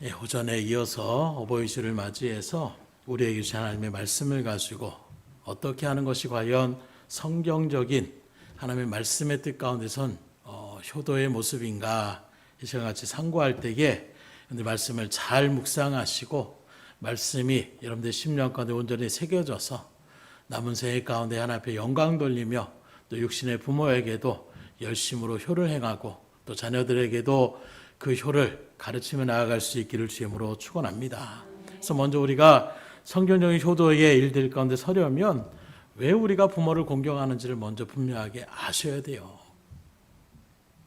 오전에 이어서 어버이주를 맞이해서 우리에게 주신 하나님의 말씀을 가지고 어떻게 하는 것이 과연 성경적인 하나님의 말씀의 뜻 가운데선 효도의 모습인가 이 시간 같이 상고할 때에 여러분들 말씀을 잘 묵상하시고 말씀이 여러분들 심령 가운데 온전히 새겨져서 남은 생애 가운데 하나님 앞에 영광 돌리며 또 육신의 부모에게도 열심으로 효를 행하고 또 자녀들에게도 그 효를 가르치며 나아갈 수 있기를 주임으로 축원합니다. 그래서 먼저 우리가 성경적인 효도의 일들 가운데 서려면 왜 우리가 부모를 공경하는지를 먼저 분명하게 아셔야 돼요.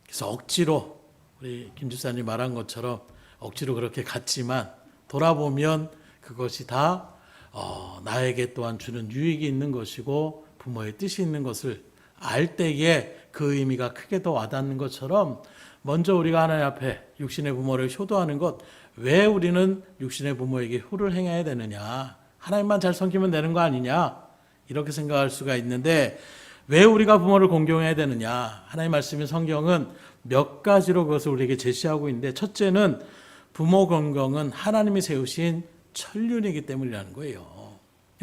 그래서 억지로 우리 김 집사님 말한 것처럼 억지로 그렇게 갔지만 돌아보면 그것이 다 나에게 또한 주는 유익이 있는 것이고 부모의 뜻이 있는 것을 알 때에 그 의미가 크게 더 와닿는 것처럼 먼저 우리가 하나님 앞에 육신의 부모를 효도하는 것, 왜 우리는 육신의 부모에게 효를 행해야 되느냐, 하나님만 잘 섬기면 되는 거 아니냐 이렇게 생각할 수가 있는데 왜 우리가 부모를 공경해야 되느냐, 하나님 말씀인 성경은 몇 가지로 그것을 우리에게 제시하고 있는데 첫째는 부모 공경은 하나님이 세우신 천륜이기 때문이라는 거예요.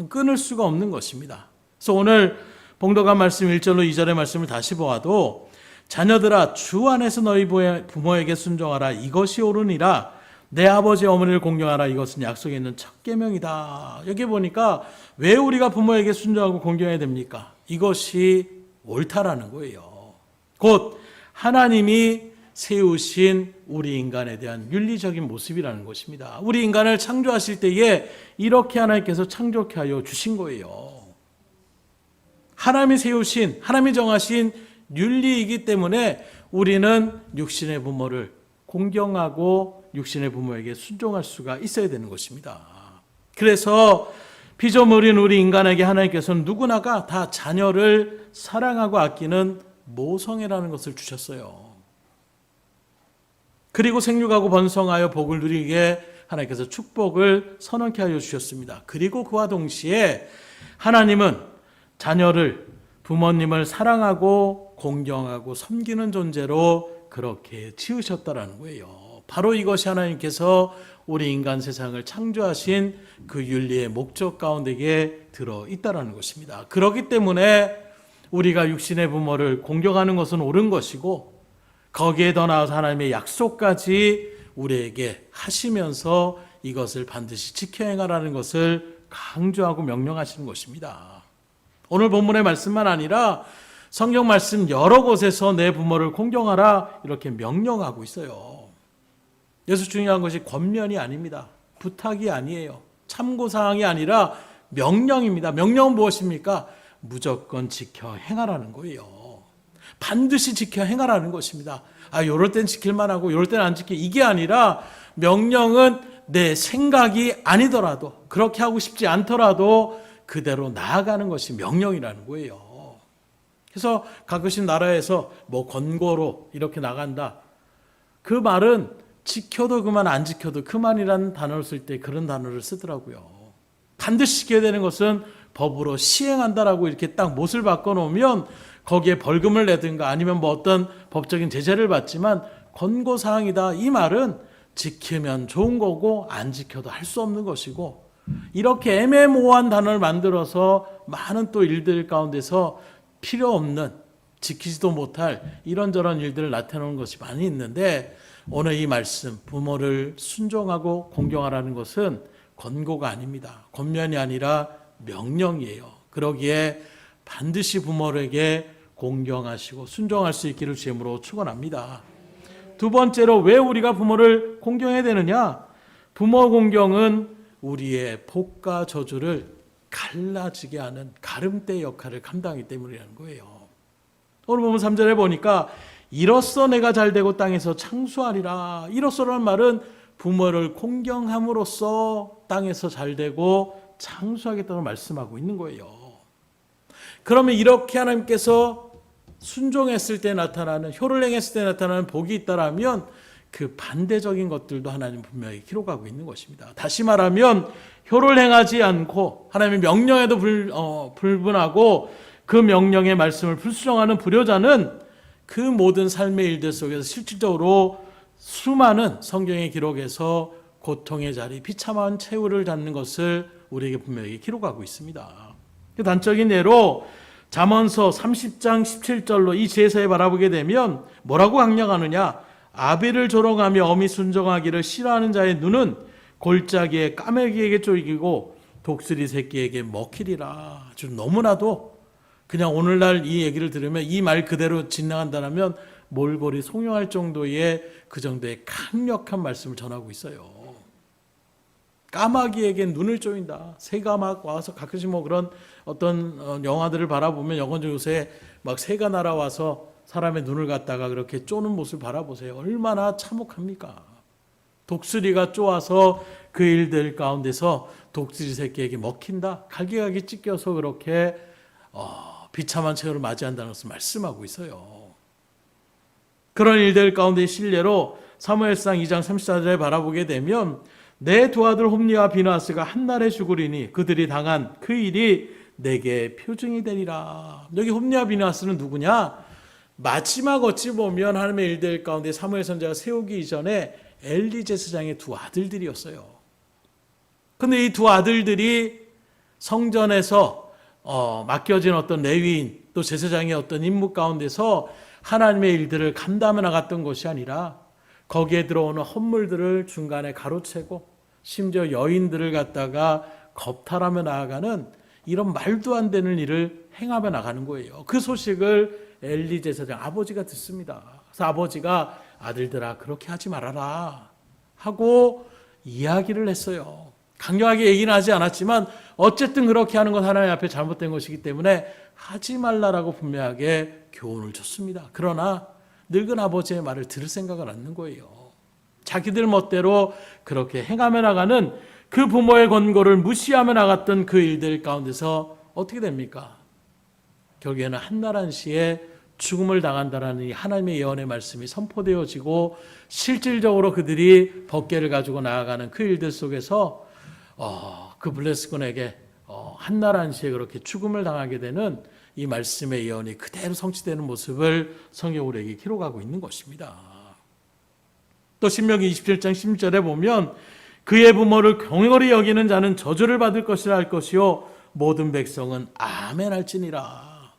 끊을 수가 없는 것입니다. 그래서 오늘 봉독한 말씀 1절로 2절의 말씀을 다시 보아도 자녀들아 주 안에서 너희 부모에게 순종하라 이것이 옳으니라 내 아버지 어머니를 공경하라 이것은 약속에 있는 첫 계명이다. 여기 보니까 왜 우리가 부모에게 순종하고 공경해야 됩니까? 이것이 옳다라는 거예요. 곧 하나님이 세우신 우리 인간에 대한 윤리적인 모습이라는 것입니다. 우리 인간을 창조하실 때에 이렇게 하나님께서 창조케 하여 주신 거예요. 하나님이 세우신, 하나님이 정하신 윤리이기 때문에 우리는 육신의 부모를 공경하고 육신의 부모에게 순종할 수가 있어야 되는 것입니다. 그래서 피조물인 우리 인간에게 하나님께서는 누구나가 다 자녀를 사랑하고 아끼는 모성애라는 것을 주셨어요. 그리고 생육하고 번성하여 복을 누리게 하나님께서 축복을 선언케 하여 주셨습니다. 그리고 그와 동시에 하나님은 자녀를, 부모님을 사랑하고 공경하고 섬기는 존재로 그렇게 지으셨다라는 거예요. 바로 이것이 하나님께서 우리 인간 세상을 창조하신 그 윤리의 목적 가운데에 들어있다라는 것입니다. 그렇기 때문에 우리가 육신의 부모를 공경하는 것은 옳은 것이고 거기에 더 나아가서 하나님의 약속까지 우리에게 하시면서 이것을 반드시 지켜 행하라는 것을 강조하고 명령하시는 것입니다. 오늘 본문의 말씀만 아니라 성경 말씀 여러 곳에서 내 부모를 공경하라 이렇게 명령하고 있어요. 여기서 중요한 것이 권면이 아닙니다. 부탁이 아니에요. 참고사항이 아니라 명령입니다. 명령은 무엇입니까? 무조건 지켜 행하라는 거예요. 반드시 지켜 행하라는 것입니다. 요럴 땐 지킬만 하고 요럴 땐 안 지켜, 이게 아니라 명령은 내 생각이 아니더라도 그렇게 하고 싶지 않더라도 그대로 나아가는 것이 명령이라는 거예요. 그래서 가끔씩 나라에서 권고로 이렇게 나간다. 그 말은 지켜도 그만 안 지켜도 그만이라는 단어를 쓸 때 그런 단어를 쓰더라고요. 반드시 지켜야 되는 것은 법으로 시행한다라고 이렇게 딱 못을 바꿔놓으면 거기에 벌금을 내든가 아니면 어떤 법적인 제재를 받지만 권고사항이다. 이 말은 지키면 좋은 거고 안 지켜도 할 수 없는 것이고 이렇게 애매모호한 단어를 만들어서 많은 또 일들 가운데서 필요 없는 지키지도 못할 이런저런 일들을 나타내는 것이 많이 있는데 오늘 이 말씀 부모를 순종하고 공경하라는 것은 권고가 아닙니다. 권면이 아니라 명령이에요. 그러기에 반드시 부모에게 공경하시고 순종할 수 있기를 주임으로 축원합니다. 두 번째로 왜 우리가 부모를 공경해야 되느냐? 부모 공경은 우리의 복과 저주를 갈라지게 하는 가름대 역할을 감당하기 때문이라는 거예요. 오늘 보면 3절에 보니까 이로써 내가 잘되고 땅에서 창수하리라. 이로써라는 말은 부모를 공경함으로써 땅에서 잘되고 창수하겠다고 말씀하고 있는 거예요. 그러면 이렇게 하나님께서 순종했을 때 나타나는, 효를 행했을 때 나타나는 복이 있다라면 그 반대적인 것들도 하나님 분명히 기록하고 있는 것입니다. 다시 말하면 효를 행하지 않고 하나님의 명령에도 불분하고 그 명령의 말씀을 불순종하는 불효자는 그 모든 삶의 일들 속에서 실질적으로 수많은 성경의 기록에서 고통의 자리, 비참한 최후를 갖는 것을 우리에게 분명히 기록하고 있습니다. 단적인 예로 잠언서 30장 17절로 이 제사에 바라보게 되면 뭐라고 강령하느냐? 아비를 조롱하며 어미 순종하기를 싫어하는 자의 눈은 골짜기에 까마귀에게 쫄기고 독수리 새끼에게 먹히리라. 아주 너무나도 그냥 오늘날 이 얘기를 들으면 이 말 그대로 지나간다면 몰골이 송영할 정도의 그 정도의 강력한 말씀을 전하고 있어요. 까마귀에게 눈을 쪼인다. 새가 막 와서 가끔씩 뭐 그런 어떤 영화들을 바라보면 영화 중 요새 막 새가 날아와서 사람의 눈을 갖다가 그렇게 쪼는 모습을 바라보세요. 얼마나 참혹합니까? 독수리가 쪼아서 그 일들 가운데서 독수리 새끼에게 먹힌다. 갈기갈기 찢겨서 그렇게 비참한 최후를 맞이한다는 것을 말씀하고 있어요. 그런 일들 가운데 실례로 사무엘상 2장 34절에 바라보게 되면 내 두 아들 홈리와 비나스가 한날에 죽으리니 그들이 당한 그 일이 내게 표징이 되리라. 여기 홈리와 비나스는 누구냐? 마지막 어찌 보면 하나님의 일들 가운데 사무엘 선지자가 세우기 이전에 엘리 제사장의 두 아들들이었어요. 근데 이 두 아들들이 성전에서 맡겨진 어떤 레위인 또 제사장의 어떤 임무 가운데서 하나님의 일들을 감당해 나갔던 것이 아니라 거기에 들어오는 헛물들을 중간에 가로채고 심지어 여인들을 갖다가 겁탈하며 나아가는 이런 말도 안 되는 일을 행하며 나가는 거예요. 그 소식을 엘리 제사장 아버지가 듣습니다. 그래서 아버지가 아들들아 그렇게 하지 말아라 하고 이야기를 했어요. 강력하게 얘기는 하지 않았지만 어쨌든 그렇게 하는 건 하나님 앞에 잘못된 것이기 때문에 하지 말라라고 분명하게 교훈을 줬습니다. 그러나 늙은 아버지의 말을 들을 생각을 않는 거예요. 자기들 멋대로 그렇게 행하며 나가는 그 부모의 권고를 무시하며 나갔던 그 일들 가운데서 어떻게 됩니까? 결국에는 한날 한시에 죽음을 당한다라는 이 하나님의 예언의 말씀이 선포되어지고 실질적으로 그들이 법궤를 가지고 나아가는 그 일들 속에서 그 블레스군에게 한날 한시에 그렇게 죽음을 당하게 되는 이 말씀의 예언이 그대로 성취되는 모습을 성경 우리에게 기록하고 있는 것입니다. 또 신명기 27장 10절에 보면 그의 부모를 경홀히 여기는 자는 저주를 받을 것이라 할 것이요 모든 백성은 아멘 할지니라.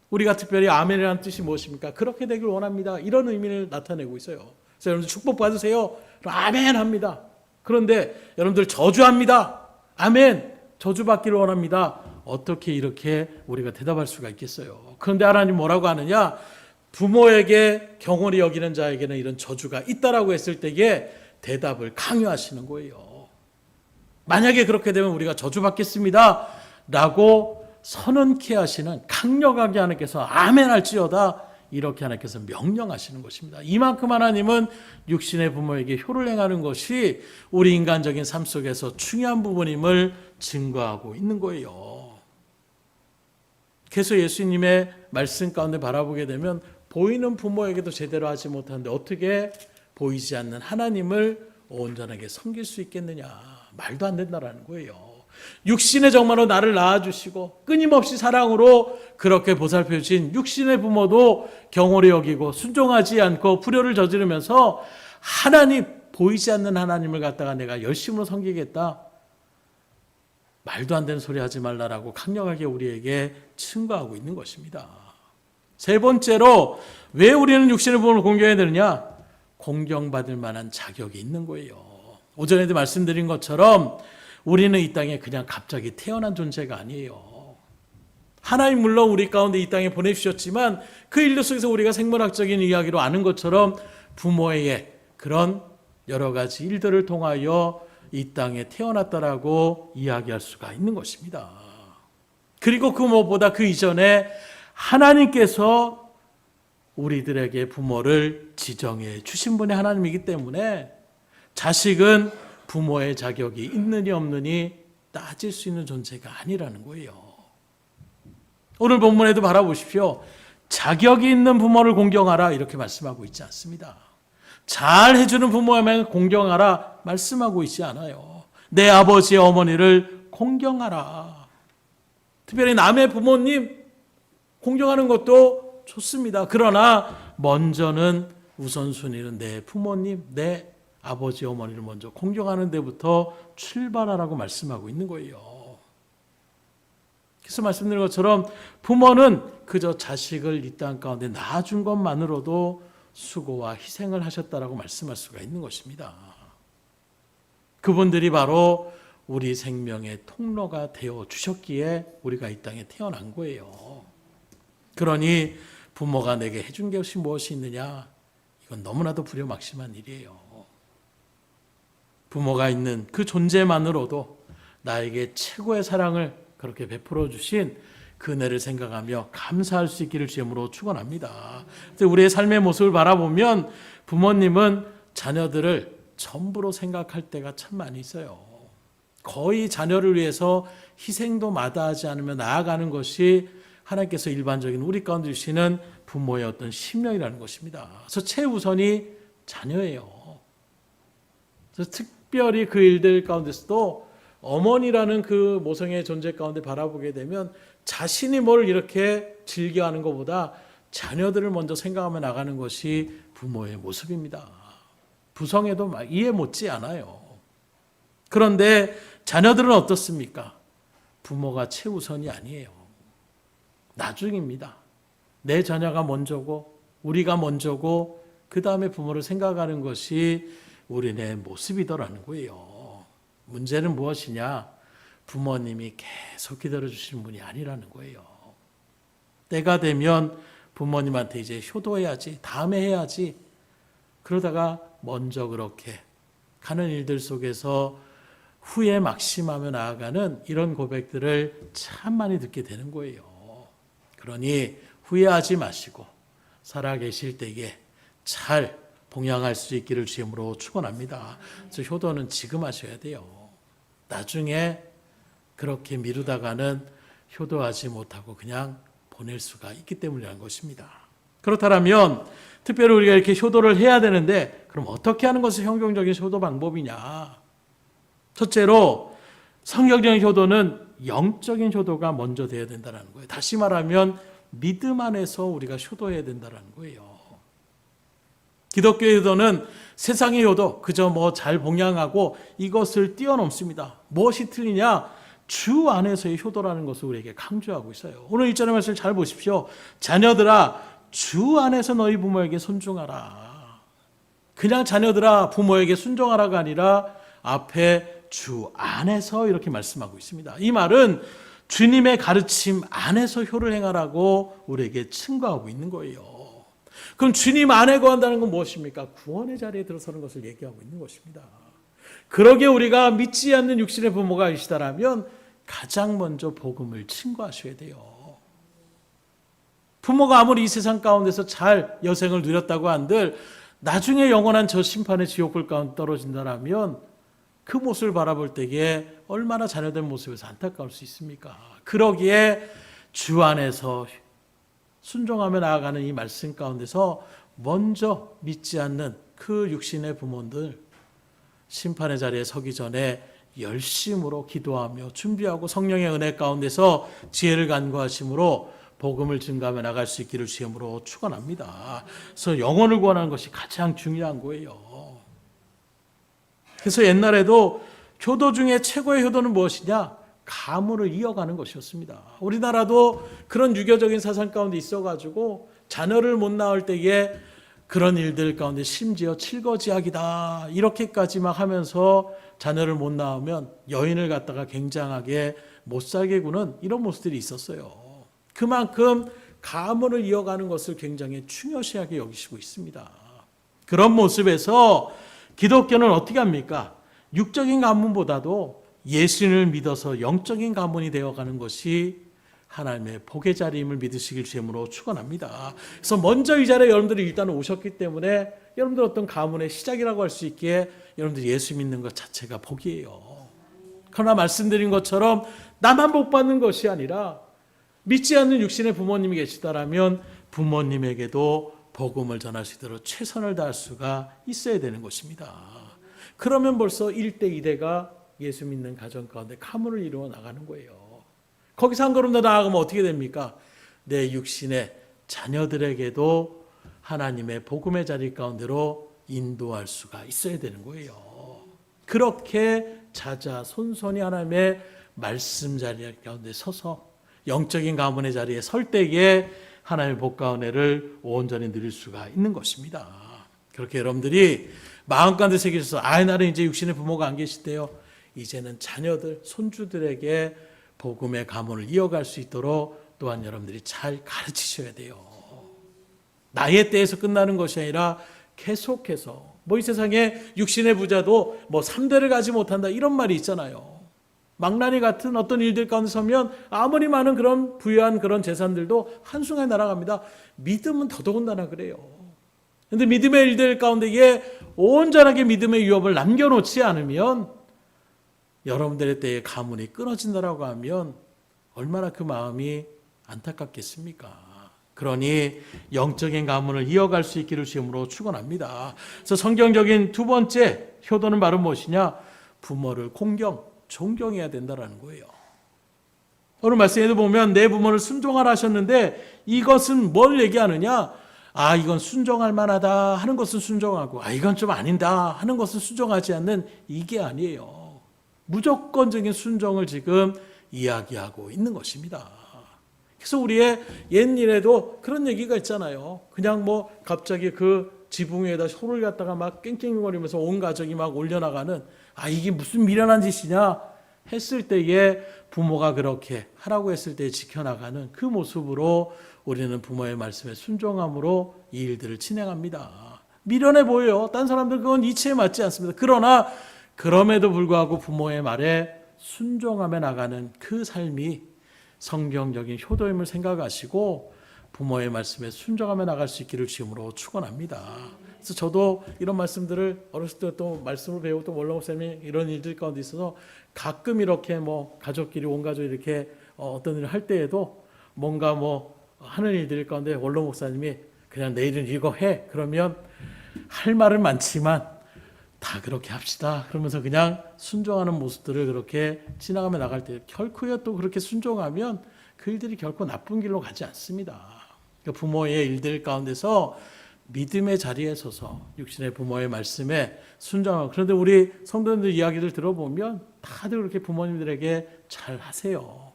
우리가 특별히 아멘이라는 뜻이 무엇입니까? 그렇게 되길 원합니다. 이런 의미를 나타내고 있어요. 그래서 여러분들 축복 받으세요. 아멘 합니다. 그런데 여러분들 저주합니다. 아멘. 저주 받기를 원합니다. 어떻게 이렇게 우리가 대답할 수가 있겠어요? 그런데 하나님 뭐라고 하느냐? 부모에게 경홀히 여기는 자에게는 이런 저주가 있다라고 했을 때에 대답을 강요하시는 거예요. 만약에 그렇게 되면 우리가 저주받겠습니다 라고 선언케 하시는 강력하게 하나님께서 아멘 할지어다 이렇게 하나님께서 명령하시는 것입니다. 이만큼 하나님은 육신의 부모에게 효를 행하는 것이 우리 인간적인 삶 속에서 중요한 부분임을 증거하고 있는 거예요. 그래서 예수님의 말씀 가운데 바라보게 되면 보이는 부모에게도 제대로 하지 못하는데 어떻게 보이지 않는 하나님을 온전하게 섬길 수 있겠느냐. 말도 안 된다라는 거예요. 육신의 정말로 나를 낳아주시고 끊임없이 사랑으로 그렇게 보살펴주신 육신의 부모도 경홀히 여기고 순종하지 않고 불효를 저지르면서 하나님, 보이지 않는 하나님을 갖다가 내가 열심으로 섬기겠다. 말도 안 되는 소리 하지 말라라고 강력하게 우리에게 증거하고 있는 것입니다. 세 번째로 왜 우리는 육신의 부모를 공경해야 되느냐? 공경받을 만한 자격이 있는 거예요. 오전에도 말씀드린 것처럼 우리는 이 땅에 그냥 갑자기 태어난 존재가 아니에요. 하나님 물론 우리 가운데 이 땅에 보내주셨지만 그 일들 속에서 우리가 생물학적인 이야기로 아는 것처럼 부모의 그런 여러 가지 일들을 통하여 이 땅에 태어났다라고 이야기할 수가 있는 것입니다. 그리고 그 무엇보다 그 이전에 하나님께서 우리들에게 부모를 지정해 주신 분이 하나님이기 때문에 자식은 부모의 자격이 있느니 없느니 따질 수 있는 존재가 아니라는 거예요. 오늘 본문에도 바라보십시오. 자격이 있는 부모를 공경하라 이렇게 말씀하고 있지 않습니다. 잘 해주는 부모에게 공경하라 말씀하고 있지 않아요. 내 아버지의 어머니를 공경하라. 특별히 남의 부모님 공경하는 것도 좋습니다. 그러나 먼저는 우선순위는 내 부모님, 내 아버지 어머니를 먼저 공경하는 데부터 출발하라고 말씀하고 있는 거예요. 그래서 말씀드린 것처럼 부모는 그저 자식을 이 땅 가운데 낳아준 것만으로도 수고와 희생을 하셨다라고 말씀할 수가 있는 것입니다. 그분들이 바로 우리 생명의 통로가 되어 주셨기에 우리가 이 땅에 태어난 거예요. 그러니 부모가 내게 해준 것이 무엇이 있느냐? 이건 너무나도 불효막심한 일이에요. 부모가 있는 그 존재만으로도 나에게 최고의 사랑을 그렇게 베풀어 주신 그 은혜를 생각하며 감사할 수 있기를 주님으로 축원합니다. 우리의 삶의 모습을 바라보면 부모님은 자녀들을 전부로 생각할 때가 참 많이 있어요. 거의 자녀를 위해서 희생도 마다하지 않으며 나아가는 것이 하나님께서 일반적인 우리 가운데 주시는 부모의 어떤 심령이라는 것입니다. 그래서 최우선이 자녀예요. 그래서 특별히 그 일들 가운데서도 어머니라는 그 모성의 존재 가운데 바라보게 되면 자신이 뭘 이렇게 즐겨하는 것보다 자녀들을 먼저 생각하며 나가는 것이 부모의 모습입니다. 부성애도 이해 못지 않아요. 그런데 자녀들은 어떻습니까? 부모가 최우선이 아니에요. 나중입니다. 내 자녀가 먼저고 우리가 먼저고 그 다음에 부모를 생각하는 것이 우리의 모습이더라는 거예요. 문제는 무엇이냐? 부모님이 계속 기다려주시는 분이 아니라는 거예요. 때가 되면 부모님한테 이제 효도해야지, 다음에 해야지. 그러다가 먼저 그렇게 가는 일들 속에서 후에 막심하며 나아가는 이런 고백들을 참 많이 듣게 되는 거예요. 그러니 후회하지 마시고 살아계실 때에 잘 봉양할 수 있기를 주님으로 축원합니다. 그래서 효도는 지금 하셔야 돼요. 나중에 그렇게 미루다가는 효도하지 못하고 그냥 보낼 수가 있기 때문이라는 것입니다. 그렇다면 특별히 우리가 이렇게 효도를 해야 되는데 그럼 어떻게 하는 것이 성경적인 효도 방법이냐? 첫째로 성경적인 효도는 영적인 효도가 먼저 되어야 된다는 거예요. 다시 말하면 믿음 안에서 우리가 효도해야 된다는 거예요. 기독교의 효도는 세상의 효도, 그저 잘 봉양하고 이것을 뛰어넘습니다. 무엇이 틀리냐? 주 안에서의 효도라는 것을 우리에게 강조하고 있어요. 오늘 1절의 말씀을 잘 보십시오. 자녀들아, 주 안에서 너희 부모에게 순종하라. 그냥 자녀들아, 부모에게 순종하라가 아니라 앞에 주 안에서 이렇게 말씀하고 있습니다. 이 말은 주님의 가르침 안에서 효를 행하라고 우리에게 층과하고 있는 거예요. 그럼 주님 안에 거한다는 건 무엇입니까? 구원의 자리에 들어서는 것을 얘기하고 있는 것입니다. 그러기에 우리가 믿지 않는 육신의 부모가 계시다라면 가장 먼저 복음을 층과하셔야 돼요. 부모가 아무리 이 세상 가운데서 잘 여생을 누렸다고 한들 나중에 영원한 저 심판의 지옥불 가운데 떨어진다라면 그 모습을 바라볼 때에 얼마나 자녀된 모습에서 안타까울 수 있습니까? 그러기에 주 안에서 순종하며 나아가는 이 말씀 가운데서 먼저 믿지 않는 그 육신의 부모들 심판의 자리에 서기 전에 열심으로 기도하며 준비하고 성령의 은혜 가운데서 지혜를 간구하심으로 복음을 증가하며 나갈 수 있기를 주님으로 축원합니다. 그래서 영혼을 구원하는 것이 가장 중요한 거예요. 그래서 옛날에도 효도 중에 최고의 효도는 무엇이냐? 가문을 이어가는 것이었습니다. 우리나라도 그런 유교적인 사상 가운데 있어가지고 자녀를 못 낳을 때에 그런 일들 가운데 심지어 칠거지약이다 이렇게까지 막 하면서 자녀를 못 낳으면 여인을 갖다가 굉장하게 못 살게 구는 이런 모습들이 있었어요. 그만큼 가문을 이어가는 것을 굉장히 중요시하게 여기시고 있습니다. 그런 모습에서 기독교는 어떻게 합니까? 육적인 가문보다도 예수님을 믿어서 영적인 가문이 되어가는 것이 하나님의 복의 자리임을 믿으시길 주님으로 축원합니다. 그래서 먼저 이 자리에 여러분들이 일단 오셨기 때문에 여러분들 어떤 가문의 시작이라고 할 수 있기에 여러분들이 예수 믿는 것 자체가 복이에요. 그러나 말씀드린 것처럼 나만 복 받는 것이 아니라 믿지 않는 육신의 부모님이 계시다라면 부모님에게도 복음을 전하시도록 최선을 다할 수가 있어야 되는 것입니다. 그러면 벌써 1대 2대가 예수 믿는 가정 가운데 가문을 이루어 나가는 거예요. 거기서 한 걸음 더 나아가면 어떻게 됩니까? 내 육신의 자녀들에게도 하나님의 복음의 자리 가운데로 인도할 수가 있어야 되는 거예요. 그렇게 자자손손히 하나님의 말씀 자리 가운데 서서 영적인 가문의 자리에 설 때에 하나님의 복과 은혜를 온전히 누릴 수가 있는 것입니다. 그렇게 여러분들이 마음 가운데 새기셔서 나는 이제 육신의 부모가 안 계시대요. 이제는 자녀들, 손주들에게 복음의 가문을 이어갈 수 있도록 또한 여러분들이 잘 가르치셔야 돼요. 나이의 때에서 끝나는 것이 아니라 계속해서 이 세상에 육신의 부자도 3대를 가지 못한다 이런 말이 있잖아요. 망나니 같은 어떤 일들 가운데 서면 아무리 많은 그런 부유한 그런 재산들도 한순간에 날아갑니다. 믿음은 더더군다나 그래요. 그런데 믿음의 일들 가운데에 온전하게 믿음의 유업을 남겨놓지 않으면 여러분들의 때에 가문이 끊어진다라고 하면 얼마나 그 마음이 안타깝겠습니까? 그러니 영적인 가문을 이어갈 수 있기를 주님으로 축원합니다. 그래서 성경적인 두 번째 효도는 바로 무엇이냐? 부모를 존경해야 된다라는 거예요. 오늘 말씀에도 보면 내 부모를 순종하라 하셨는데 이것은 뭘 얘기하느냐? 이건 순종할 만하다 하는 것은 순종하고 이건 좀 아니다 하는 것은 순종하지 않는 이게 아니에요. 무조건적인 순종을 지금 이야기하고 있는 것입니다. 그래서 우리의 옛일에도 그런 얘기가 있잖아요. 그냥 갑자기 그 지붕 위에다 소를 갖다가 막 깽깽거리면서 온 가족이 막 올려나가는 이게 무슨 미련한 짓이냐 했을 때에 부모가 그렇게 하라고 했을 때 지켜나가는 그 모습으로 우리는 부모의 말씀에 순종함으로 이 일들을 진행합니다. 미련해 보여요. 딴 사람들 그건 이치에 맞지 않습니다. 그러나 그럼에도 불구하고 부모의 말에 순종하며 나가는 그 삶이 성경적인 효도임을 생각하시고 부모의 말씀에 순종하며 나갈 수 있기를 주님으로 축원합니다. 그래서 저도 이런 말씀들을 어렸을 때 또 말씀을 배우고 또 원로 목사님이 이런 일들 가운데 있어서 가끔 이렇게 가족끼리 온 가족 이렇게 어떤 일을 할 때에도 뭔가 하는 일들 가운데 원로 목사님이 그냥 내일은 이거 해 그러면 할 말은 많지만 다 그렇게 합시다 그러면서 그냥 순종하는 모습들을 그렇게 지나가며 나갈 때 결코요 또 그렇게 순종하면 그 일들이 결코 나쁜 길로 가지 않습니다. 그러니까 부모의 일들 가운데서 믿음의 자리에 서서 육신의 부모의 말씀에 순종하고, 그런데 우리 성도님들 이야기를 들어보면 다들 그렇게 부모님들에게 잘 하세요.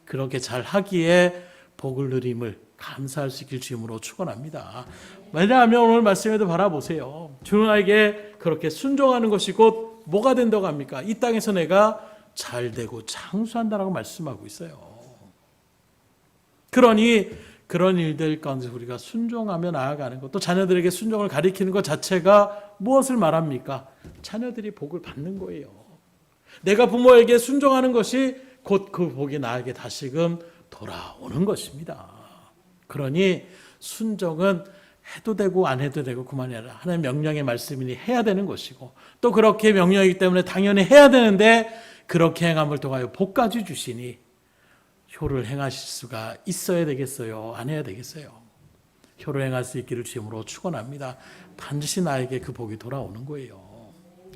그렇게 잘 하기에 복을 누림을 감사할 수 있길 주님으로 축원합니다. 왜냐하면 오늘 말씀에도 바라보세요. 주는 나에게 그렇게 순종하는 것이 곧 뭐가 된다고 합니까? 이 땅에서 내가 잘 되고 장수한다라고 말씀하고 있어요. 그러니 그런 일들 가운데 우리가 순종하며 나아가는 것, 또 자녀들에게 순종을 가리키는 것 자체가 무엇을 말합니까? 자녀들이 복을 받는 거예요. 내가 부모에게 순종하는 것이 곧 그 복이 나에게 다시금 돌아오는 것입니다. 그러니 순종은 해도 되고 안 해도 되고 그만이 아니라 하나님의 명령의 말씀이니 해야 되는 것이고, 또 그렇게 명령이기 때문에 당연히 해야 되는데 그렇게 행함을 통하여 복까지 주시니 효를 행하실 수가 있어야 되겠어요? 안 해야 되겠어요? 효를 행할 수 있기를 주님으로 축원합니다. 반드시 나에게 그 복이 돌아오는 거예요.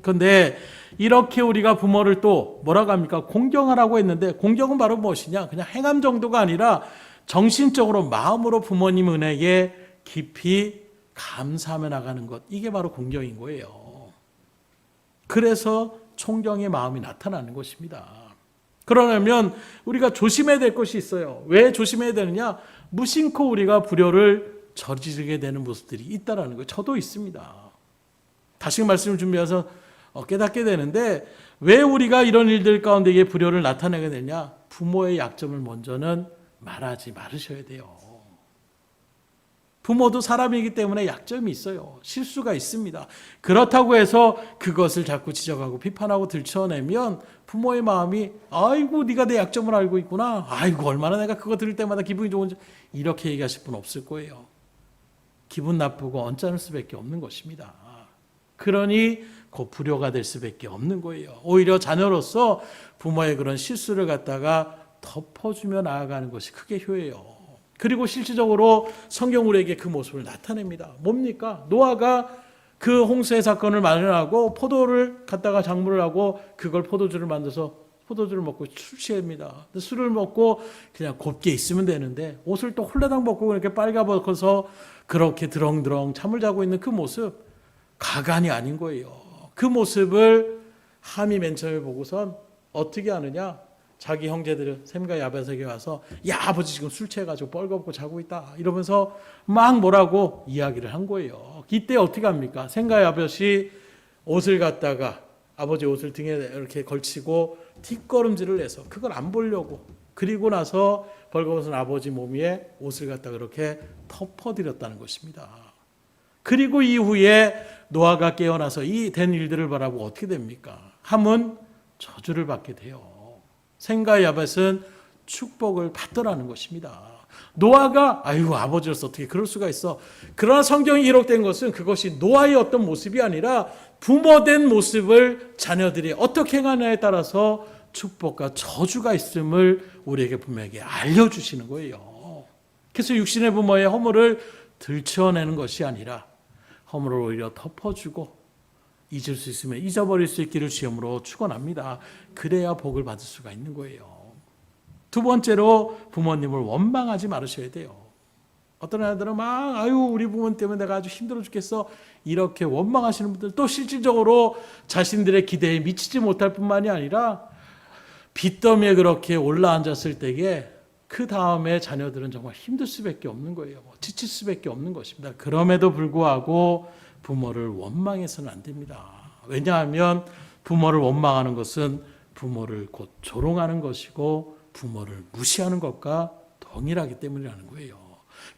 그런데 이렇게 우리가 부모를 또 뭐라고 합니까? 공경하라고 했는데 공경은 바로 무엇이냐? 그냥 행함 정도가 아니라 정신적으로 마음으로 부모님 은혜에 깊이 감사하며 나가는 것, 이게 바로 공경인 거예요. 그래서 존경의 마음이 나타나는 것입니다. 그러려면 우리가 조심해야 될 것이 있어요. 왜 조심해야 되느냐? 무심코 우리가 불효를 저지르게 되는 모습들이 있다라는 거예요. 저도 있습니다. 다시 말씀을 준비해서 깨닫게 되는데, 왜 우리가 이런 일들 가운데 불효를 나타내게 되냐? 부모의 약점을 먼저는 말하지 말으셔야 돼요. 부모도 사람이기 때문에 약점이 있어요. 실수가 있습니다. 그렇다고 해서 그것을 자꾸 지적하고 비판하고 들춰내면 부모의 마음이 아이고 네가 내 약점을 알고 있구나. 아이고 얼마나 내가 그거 들을 때마다 기분이 좋은지, 이렇게 얘기하실 분 없을 거예요. 기분 나쁘고 언짢을 수밖에 없는 것입니다. 그러니 그 불효가 될 수밖에 없는 거예요. 오히려 자녀로서 부모의 그런 실수를 갖다가 덮어주며 나아가는 것이 크게 효예요. 그리고 실질적으로 성경 우리에게 그 모습을 나타냅니다. 뭡니까? 노아가 그 홍수의 사건을 마련하고 포도를 갖다가 작물을 하고 그걸 포도주를 만들어서 포도주를 먹고 술 취합니다. 술을 먹고 그냥 곱게 있으면 되는데 옷을 또 홀라당 벗고 이렇게 빨가벗어서 그렇게 드렁드렁 잠을 자고 있는 그 모습, 가관이 아닌 거예요. 그 모습을 함이 맨 처음에 보고선 어떻게 하느냐? 자기 형제들 셈과 야벳에게 와서 야 아버지 지금 술 취해가지고 뻘겋고 자고 있다 이러면서 막 뭐라고 이야기를 한 거예요. 이때 어떻게 합니까? 셈과 야벳이 옷을 갖다가 아버지 옷을 등에 이렇게 걸치고 뒷걸음질을 해서 그걸 안 보려고 그리고 나서 벌거벗은 아버지 몸 위에 옷을 갖다 그렇게 덮어드렸다는 것입니다. 그리고 이후에 노아가 깨어나서 이 된 일들을 바라보고 어떻게 됩니까? 함은 저주를 받게 돼요. 셈과 야벳은 축복을 받더라는 것입니다. 노아가 아이고 아버지로서 어떻게 그럴 수가 있어. 그러나 성경이 기록된 것은 그것이 노아의 어떤 모습이 아니라 부모된 모습을 자녀들이 어떻게 행하느냐에 따라서 축복과 저주가 있음을 우리에게 분명하게 알려주시는 거예요. 그래서 육신의 부모의 허물을 들춰내는 것이 아니라 허물을 오히려 덮어주고 잊을 수 있으면 잊어버릴 수 있기를 주님으로 축원합니다. 그래야 복을 받을 수가 있는 거예요. 두 번째로 부모님을 원망하지 말으셔야 돼요. 어떤 아이들은 막 아유 우리 부모 때문에 내가 아주 힘들어 죽겠어 이렇게 원망하시는 분들 또 실질적으로 자신들의 기대에 미치지 못할 뿐만이 아니라 빚더미에 그렇게 올라앉았을 때에 그 다음에 자녀들은 정말 힘들 수밖에 없는 거예요. 지칠 수밖에 없는 것입니다. 그럼에도 불구하고 부모를 원망해서는 안 됩니다. 왜냐하면 부모를 원망하는 것은 부모를 곧 조롱하는 것이고 부모를 무시하는 것과 동일하기 때문이라는 거예요.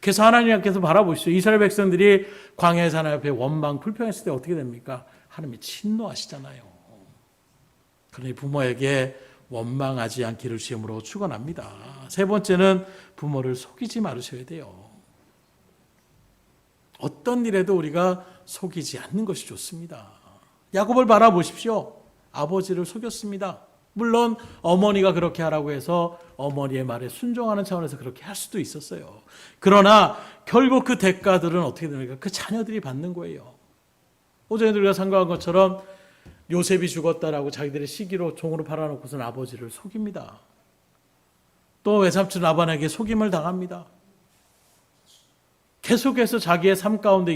그래서 하나님께서 바라보시죠. 이스라엘 백성들이 광야의 사나 앞에 원망 불평했을 때 어떻게 됩니까? 하나님이 진노하시잖아요. 그러니 부모에게 원망하지 않기를 주님으로 축원합니다. 세 번째는 부모를 속이지 말으셔야 돼요. 어떤 일에도 우리가 속이지 않는 것이 좋습니다. 야곱을 바라보십시오. 아버지를 속였습니다. 물론 어머니가 그렇게 하라고 해서 어머니의 말에 순종하는 차원에서 그렇게 할 수도 있었어요. 그러나 결국 그 대가들은 어떻게 됩니까? 그 자녀들이 받는 거예요. 오전에 우리가 상고한 것처럼 요셉이 죽었다라고 자기들의 시기로 종으로 팔아놓고선 아버지를 속입니다. 또 외삼촌 라반에게 속임을 당합니다. 계속해서 자기의 삶 가운데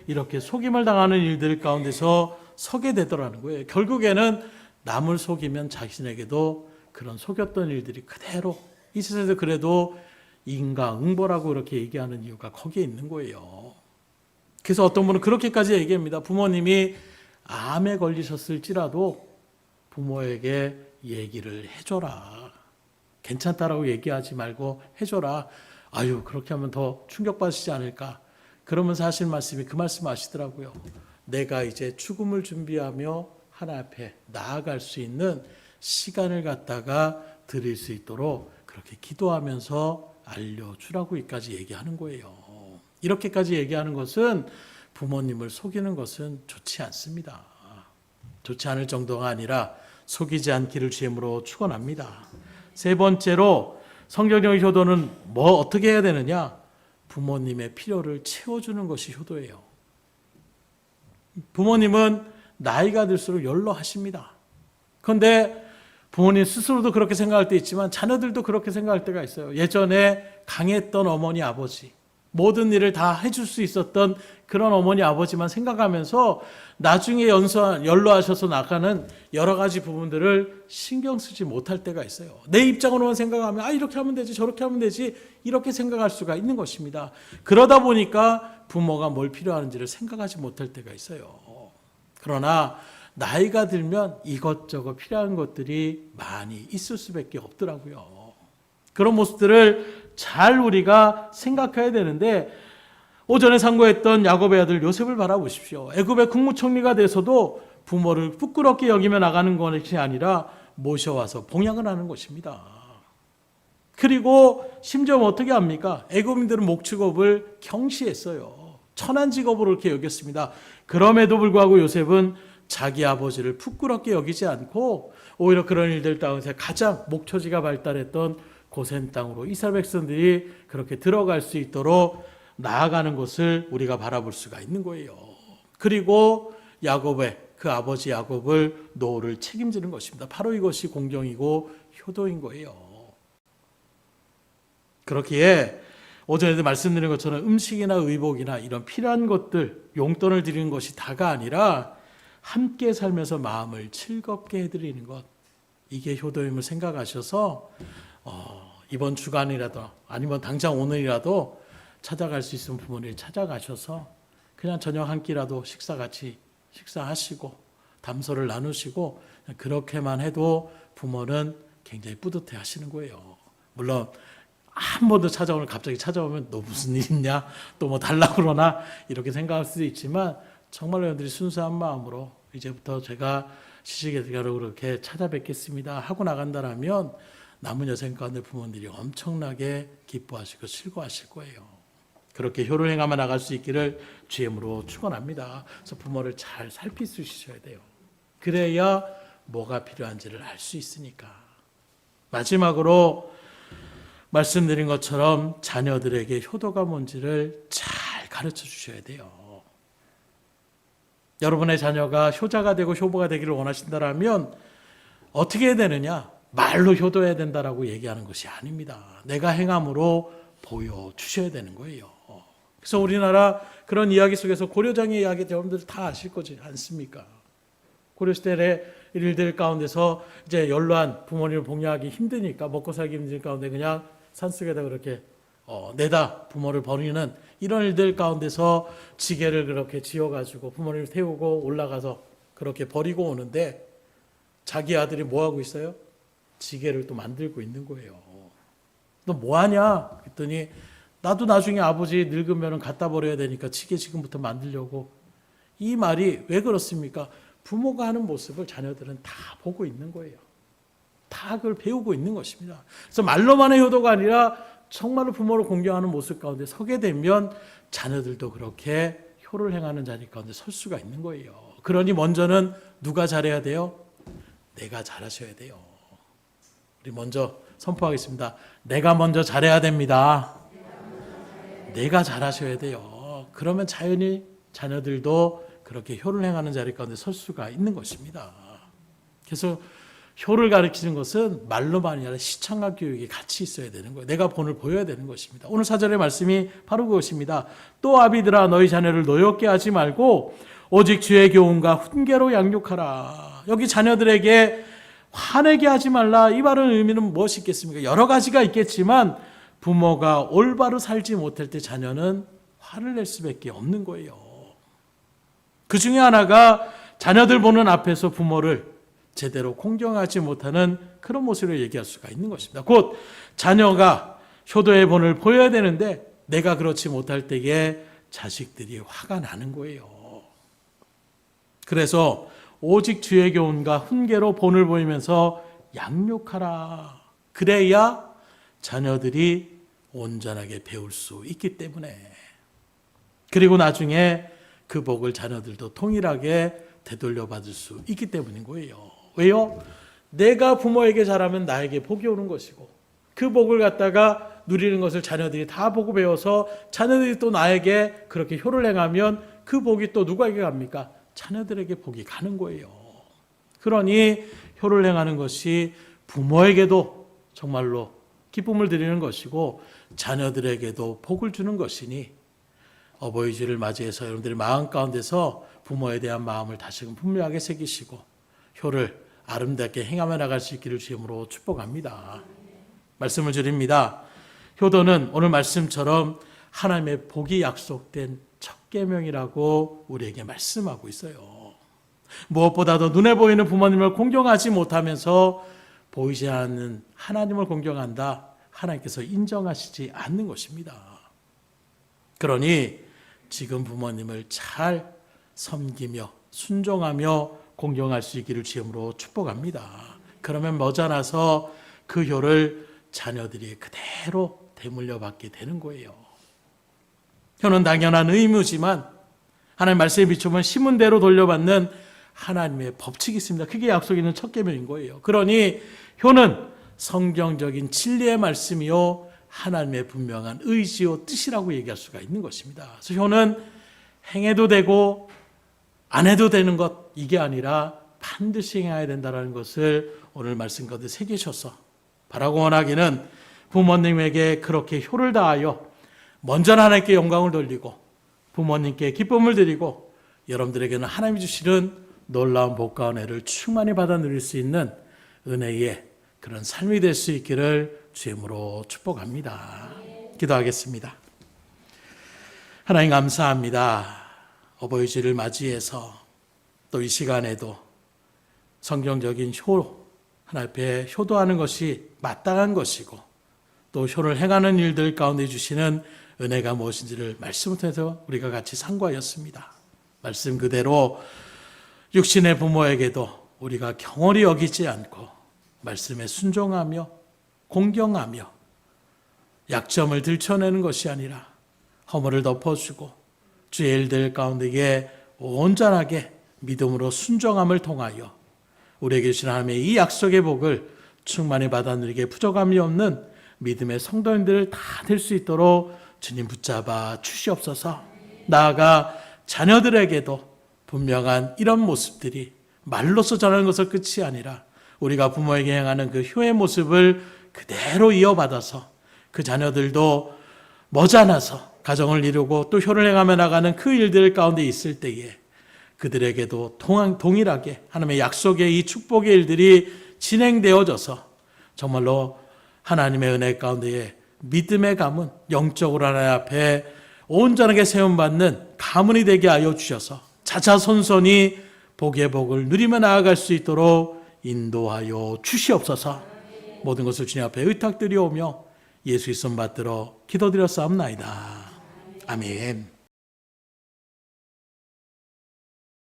이렇게 속임을 당하는 일들 가운데서 서게 되더라는 거예요. 결국에는 남을 속이면 자신에게도 그런 속였던 일들이 그대로 이 세상에서 그래도 인과응보라고 그렇게 얘기하는 이유가 거기에 있는 거예요. 그래서 어떤 분은 그렇게까지 얘기합니다. 부모님이 암에 걸리셨을지라도 부모에게 얘기를 해줘라. 괜찮다라고 얘기하지 말고 해줘라. 아유 그렇게 하면 더 충격받으시지 않을까. 그러면서 하실 말씀이 그 말씀 하시더라고요. 내가 이제 죽음을 준비하며 하나님 앞에 나아갈 수 있는 시간을 갖다가 드릴 수 있도록 그렇게 기도하면서 알려주라고 여기까지 얘기하는 거예요. 이렇게까지 얘기하는 것은 부모님을 속이는 것은 좋지 않습니다. 좋지 않을 정도가 아니라 속이지 않기를 주님으로 축원합니다. 세 번째로 성경적인 효도는 어떻게 해야 되느냐? 부모님의 필요를 채워주는 것이 효도예요. 부모님은 나이가 들수록 연로하십니다. 그런데 부모님 스스로도 그렇게 생각할 때 있지만 자녀들도 그렇게 생각할 때가 있어요. 예전에 강했던 어머니 아버지 모든 일을 다 해줄 수 있었던 그런 어머니 아버지만 생각하면서 나중에 연로하셔서 나가는 여러 가지 부분들을 신경 쓰지 못할 때가 있어요. 내 입장으로만 생각하면 이렇게 하면 되지 저렇게 하면 되지 이렇게 생각할 수가 있는 것입니다. 그러다 보니까 부모가 뭘 필요한지를 생각하지 못할 때가 있어요. 그러나 나이가 들면 이것저것 필요한 것들이 많이 있을 수밖에 없더라고요. 그런 모습들을 잘 우리가 생각해야 되는데 오전에 상고했던 야곱의 아들 요셉을 바라보십시오. 애굽의 국무총리가 돼서도 부모를 부끄럽게 여기며 나가는 것이 아니라 모셔와서 봉양을 하는 것입니다. 그리고 심지어 어떻게 합니까? 애굽인들은 목축업을 경시했어요. 천한 직업으로 이렇게 여겼습니다. 그럼에도 불구하고 요셉은 자기 아버지를 부끄럽게 여기지 않고 오히려 그런 일들 가운데 가장 목초지가 발달했던 고센 땅으로 이스라엘 백성들이 그렇게 들어갈 수 있도록 나아가는 것을 우리가 바라볼 수가 있는 거예요. 그리고 야곱의 그 아버지 야곱을 노를 책임지는 것입니다. 바로 이것이 공경이고 효도인 거예요. 그렇기에 오전에도 말씀드린 것처럼 음식이나 의복이나 이런 필요한 것들, 용돈을 드리는 것이 다가 아니라 함께 살면서 마음을 즐겁게 해드리는 것, 이게 효도임을 생각하셔서 이번 주간이라도 아니면 당장 오늘이라도 찾아갈 수 있으면 부모님 찾아가셔서 그냥 저녁 한 끼라도 같이 식사하시고 담소를 나누시고 그렇게만 해도 부모는 굉장히 뿌듯해 하시는 거예요. 물론 한 번도 갑자기 찾아오면 너 무슨 일 있냐? 또 뭐 달라고 그러나? 이렇게 생각할 수도 있지만 정말로 여러분들이 순수한 마음으로 이제부터 제가 시시때때로 그렇게 찾아뵙겠습니다 하고 나간다라면 남은 여생 가운데 부모님들이 엄청나게 기뻐하시고 즐거워하실 거예요. 그렇게 효를 행하며 나갈 수 있기를 주임으로 축원합니다. 그래서 부모를 잘 살피시셔야 돼요. 그래야 뭐가 필요한지를 알 수 있으니까. 마지막으로 말씀드린 것처럼 자녀들에게 효도가 뭔지를 잘 가르쳐 주셔야 돼요. 여러분의 자녀가 효자가 되고 효보가 되기를 원하신다면 어떻게 해야 되느냐? 말로 효도해야 된다라고 얘기하는 것이 아닙니다. 내가 행함으로 보여주셔야 되는 거예요. 그래서 우리나라 그런 이야기 속에서 고려장의 이야기 여러분들 다 아실 거지 않습니까? 고려시대의 일들 가운데서 이제 연로한 부모님을 복양하기 힘드니까 먹고 살기 힘든 가운데 그냥 산속에다 그렇게 내다 부모를 버리는 이런 일들 가운데서 지게를 그렇게 지어가지고 부모님을 태우고 올라가서 그렇게 버리고 오는데 자기 아들이 뭐 하고 있어요? 지게를 또 만들고 있는 거예요. 너 뭐 하냐? 그랬더니 나도 나중에 아버지 늙으면 갖다 버려야 되니까 지게 지금부터 만들려고. 이 말이 왜 그렇습니까? 부모가 하는 모습을 자녀들은 다 보고 있는 거예요. 다 그걸 배우고 있는 것입니다. 그래서 말로만의 효도가 아니라 정말로 부모를 공경하는 모습 가운데 서게 되면 자녀들도 그렇게 효를 행하는 자리 가운데 설 수가 있는 거예요. 그러니 먼저는 누가 잘해야 돼요? 내가 잘하셔야 돼요. 우리 먼저 선포하겠습니다. 내가 먼저 잘해야 됩니다. 내가 잘하셔야 돼요. 그러면 자연히 자녀들도 그렇게 효를 행하는 자리 가운데 설 수가 있는 것입니다. 그래서 효를 가르치는 것은 말로만이 아니라 시청각 교육이 같이 있어야 되는 거예요. 내가 본을 보여야 되는 것입니다. 오늘 4절의 말씀이 바로 그것입니다. 또 아비들아 너희 자녀를 노엽게 하지 말고 오직 주의 교훈과 훈계로 양육하라. 여기 자녀들에게 화내게 하지 말라. 이 말의 의미는 무엇이 있겠습니까? 여러 가지가 있겠지만 부모가 올바로 살지 못할 때 자녀는 화를 낼 수밖에 없는 거예요. 그 중에 하나가 자녀들 보는 앞에서 부모를 제대로 공경하지 못하는 그런 모습을 얘기할 수가 있는 것입니다. 곧 자녀가 효도의 본을 보여야 되는데 내가 그렇지 못할 때에 자식들이 화가 나는 거예요. 그래서 오직 주의 교훈과 훈계로 본을 보이면서 양육하라. 그래야 자녀들이 온전하게 배울 수 있기 때문에, 그리고 나중에 그 복을 자녀들도 통일하게 되돌려 받을 수 있기 때문인 거예요. 왜요? 내가 부모에게 잘하면 나에게 복이 오는 것이고 그 복을 갖다가 누리는 것을 자녀들이 다 보고 배워서 자녀들이 또 나에게 그렇게 효를 행하면 그 복이 또 누구에게 갑니까? 자녀들에게 복이 가는 거예요. 그러니 효를 행하는 것이 부모에게도 정말로 기쁨을 드리는 것이고 자녀들에게도 복을 주는 것이니 어버이주를 맞이해서 여러분들의 마음 가운데서 부모에 대한 마음을 다시금 분명하게 새기시고 효를 아름답게 행하며 나갈 수 있기를 주임으로 축복합니다. 말씀을 드립니다. 효도는 오늘 말씀처럼 하나님의 복이 약속된 첫 계명이라고 우리에게 말씀하고 있어요. 무엇보다도 눈에 보이는 부모님을 공경하지 못하면서 보이지 않는 하나님을 공경한다. 하나님께서 인정하시지 않는 것입니다. 그러니 지금 부모님을 잘 섬기며 순종하며 공경할 수 있기를 주임으로 축복합니다. 그러면 머지않아서 그 효를 자녀들이 그대로 되물려 받게 되는 거예요. 효는 당연한 의무지만 하나님 말씀에 비추면 심은 대로 돌려받는 하나님의 법칙이 있습니다. 그게 약속 있는 첫 계명인 거예요. 그러니 효는 성경적인 진리의 말씀이요 하나님의 분명한 의지요 뜻이라고 얘기할 수가 있는 것입니다. 그래서 효는 행해도 되고 안 해도 되는 것, 이게 아니라 반드시 행해야 된다는 것을 오늘 말씀 가운데 새기셔서 바라고 원하기는 부모님에게 그렇게 효를 다하여 먼저 하나님께 영광을 돌리고 부모님께 기쁨을 드리고 여러분들에게는 하나님이 주시는 놀라운 복과 은혜를 충만히 받아 누릴 수 있는 은혜의 그런 삶이 될 수 있기를 주의 이름으로 축복합니다. 기도하겠습니다. 하나님 감사합니다. 어버이주를 맞이해서 또 이 시간에도 성경적인 하나님 앞에 효도하는 것이 마땅한 것이고 또 효를 행하는 일들 가운데 주시는 은혜가 무엇인지를 말씀을 통해서 우리가 같이 상고하였습니다. 말씀 그대로 육신의 부모에게도 우리가 경홀히 여기지 않고 말씀에 순종하며 공경하며 약점을 들춰내는 것이 아니라 허물을 덮어주고 주의 일들 가운데에 온전하게 믿음으로 순종함을 통하여 우리에게 주신 하나님의 이 약속의 복을 충만히 받아 누리게 부족함이 없는 믿음의 성도님들 다 될 수 있도록 주님 붙잡아 주시옵소서. 나아가 자녀들에게도 분명한 이런 모습들이 말로서 전하는 것을 끝이 아니라 우리가 부모에게 행하는 그 효의 모습을 그대로 이어받아서 그 자녀들도 머지않아서 가정을 이루고 또 효를 행하며 나가는 그 일들 가운데 있을 때에 그들에게도 동일하게 하나님의 약속의 이 축복의 일들이 진행되어져서 정말로 하나님의 은혜 가운데에 믿음의 가문, 영적으로 하나님 앞에 온전하게 세움받는 가문이 되게 하여 주셔서 자자손손이 복의 복을 누리며 나아갈 수 있도록 인도하여 주시옵소서. 모든 것을 주님 앞에 의탁드리오며 예수의 손 받들어 기도드렸사옵나이다. 아멘.